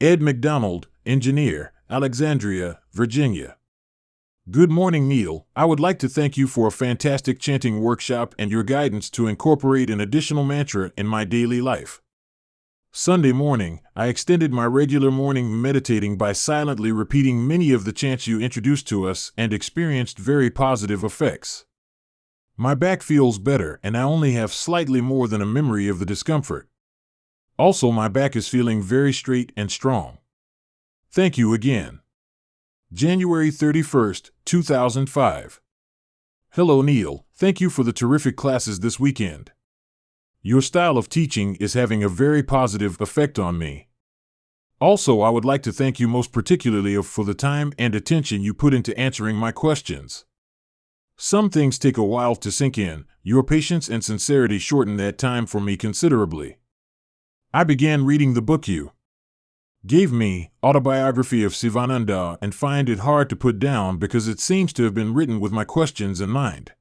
Ed McDonald, engineer, Alexandria, Virginia. Good morning, Neil. I would like to thank you for a fantastic chanting workshop and your guidance to incorporate an additional mantra in my daily life. Sunday morning, I extended my regular morning meditating by silently repeating many of the chants you introduced to us and experienced very positive effects. My back feels better and I only have slightly more than a memory of the discomfort. Also, my back is feeling very straight and strong. Thank you again. January 31st, 2005. Hello, Neil. Thank you for the terrific classes this weekend. Your style of teaching is having a very positive effect on me. Also, I would like to thank you most particularly for the time and attention you put into answering my questions. Some things take a while to sink in. Your patience and sincerity shorten that time for me considerably. I began reading the book you gave me, Autobiography of Sivananda, and find it hard to put down because it seems to have been written with my questions in mind.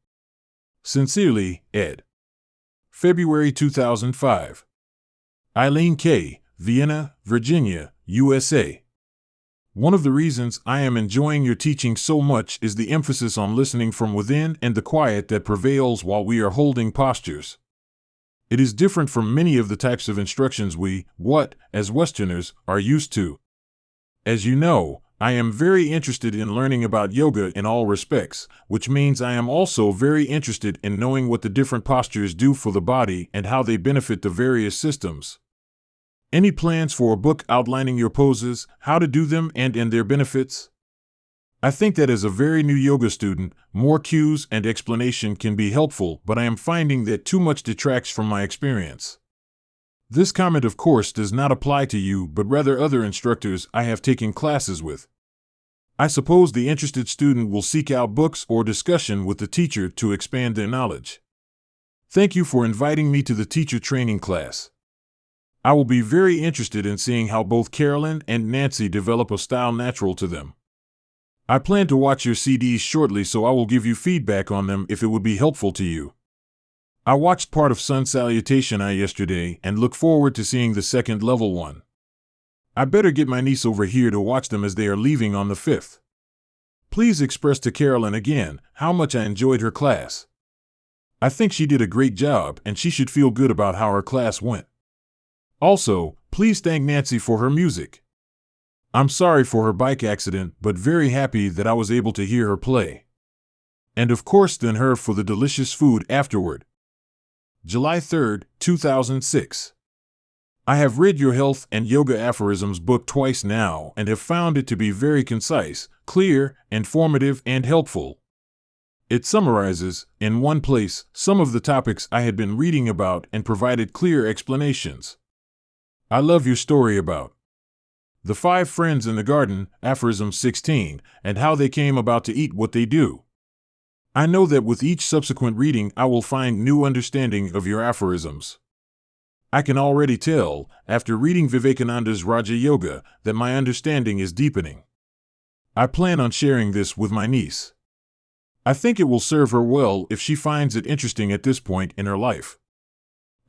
Sincerely, Ed. February 2005. Eileen K., Vienna, Virginia, USA. One of the reasons I am enjoying your teaching so much is the emphasis on listening from within and the quiet that prevails while we are holding postures. It is different from many of the types of instructions we, as Westerners, are used to. As you know, I am very interested in learning about yoga in all respects, which means I am also very interested in knowing what the different postures do for the body and how they benefit the various systems. Any plans for a book outlining your poses, how to do them, and their benefits? I think that as a very new yoga student, more cues and explanation can be helpful, but I am finding that too much detracts from my experience. This comment, of course, does not apply to you, but rather other instructors I have taken classes with. I suppose the interested student will seek out books or discussion with the teacher to expand their knowledge. Thank you for inviting me to the teacher training class. I will be very interested in seeing how both Carolyn and Nancy develop a style natural to them. I plan to watch your CDs shortly, so I will give you feedback on them if it would be helpful to you. I watched part of Sun Salutation yesterday and look forward to seeing the second level one. I better get my niece over here to watch them as they are leaving on the 5th. Please express to Carolyn again how much I enjoyed her class. I think she did a great job and she should feel good about how her class went. Also, please thank Nancy for her music. I'm sorry for her bike accident, but very happy that I was able to hear her play. And of course then her for the delicious food afterward. July 3rd, 2006. I have read your Health and Yoga Aphorisms book twice now and have found it to be very concise, clear, informative, and helpful. It summarizes, in one place, some of the topics I had been reading about and provided clear explanations. I love your story about the 5 friends in the garden, Aphorism 16, and how they came about to eat what they do. I know that with each subsequent reading I will find new understanding of your aphorisms. I can already tell, after reading Vivekananda's Raja Yoga, that my understanding is deepening. I plan on sharing this with my niece. I think it will serve her well if she finds it interesting at this point in her life.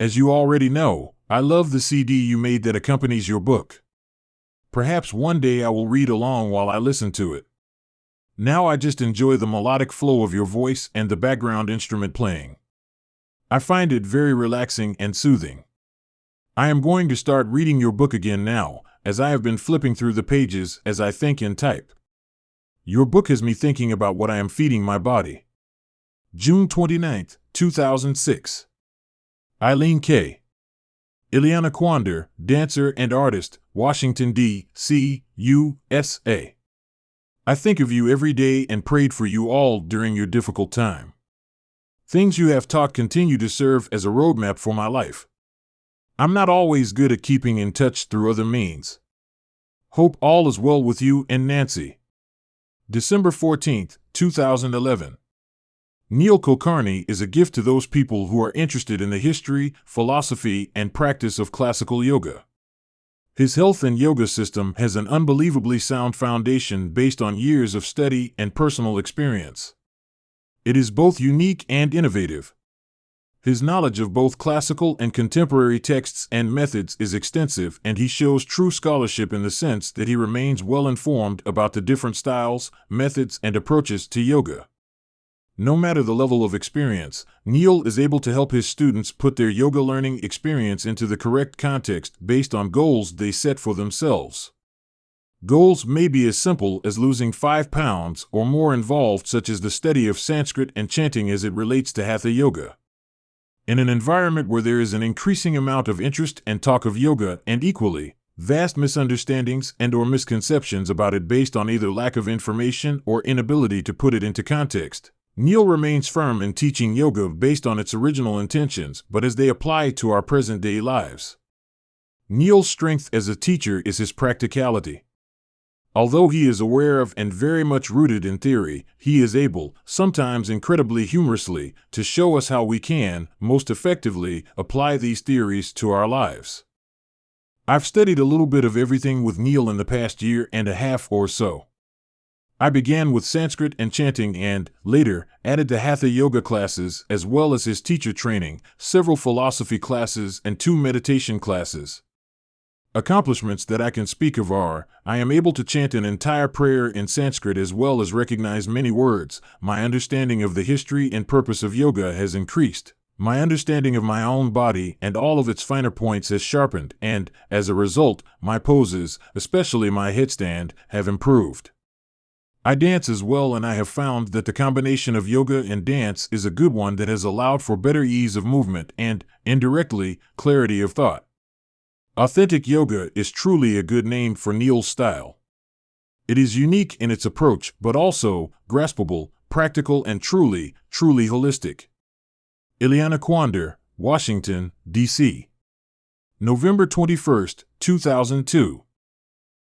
As you already know, I love the CD you made that accompanies your book. Perhaps one day I will read along while I listen to it. Now I just enjoy the melodic flow of your voice and the background instrument playing. I find it very relaxing and soothing. I am going to start reading your book again now, as I have been flipping through the pages as I think and type. Your book has me thinking about what I am feeding my body. June 29, 2006. Eileen K. Ileana Quander, dancer and artist, Washington, D.C., USA. I think of you every day and prayed for you all during your difficult time. Things you have taught continue to serve as a roadmap for my life. I'm not always good at keeping in touch through other means. Hope all is well with you and Nancy. December 14, 2011. Neil Kulkarni is a gift to those people who are interested in the history, philosophy, and practice of classical yoga. His health and yoga system has an unbelievably sound foundation based on years of study and personal experience. It is both unique and innovative. His knowledge of both classical and contemporary texts and methods is extensive, and he shows true scholarship in the sense that he remains well informed about the different styles, methods, and approaches to yoga. No matter the level of experience, Neil is able to help his students put their yoga learning experience into the correct context based on goals they set for themselves. Goals may be as simple as losing 5 pounds or more involved, such as the study of Sanskrit and chanting as it relates to Hatha yoga. In an environment where there is an increasing amount of interest and talk of yoga, and equally vast misunderstandings and/or misconceptions about it based on either lack of information or inability to put it into context, Neil remains firm in teaching yoga based on its original intentions, but as they apply to our present-day lives. Neil's strength as a teacher is his practicality. Although he is aware of and very much rooted in theory, he is able, sometimes incredibly humorously, to show us how we can, most effectively, apply these theories to our lives. I've studied a little bit of everything with Neil in the past year and a half or so. I began with Sanskrit and chanting and, later, added the Hatha yoga classes as well as his teacher training, several philosophy classes, and 2 meditation classes. Accomplishments that I can speak of are, I am able to chant an entire prayer in Sanskrit as well as recognize many words, my understanding of the history and purpose of yoga has increased, my understanding of my own body and all of its finer points has sharpened, and, as a result, my poses, especially my headstand, have improved. I dance as well, and I have found that the combination of yoga and dance is a good one that has allowed for better ease of movement and, indirectly, clarity of thought. Authentic yoga is truly a good name for Neil's style. It is unique in its approach, but also graspable, practical, and truly holistic. Ileana Quander, Washington, D.C. November 21, 2002.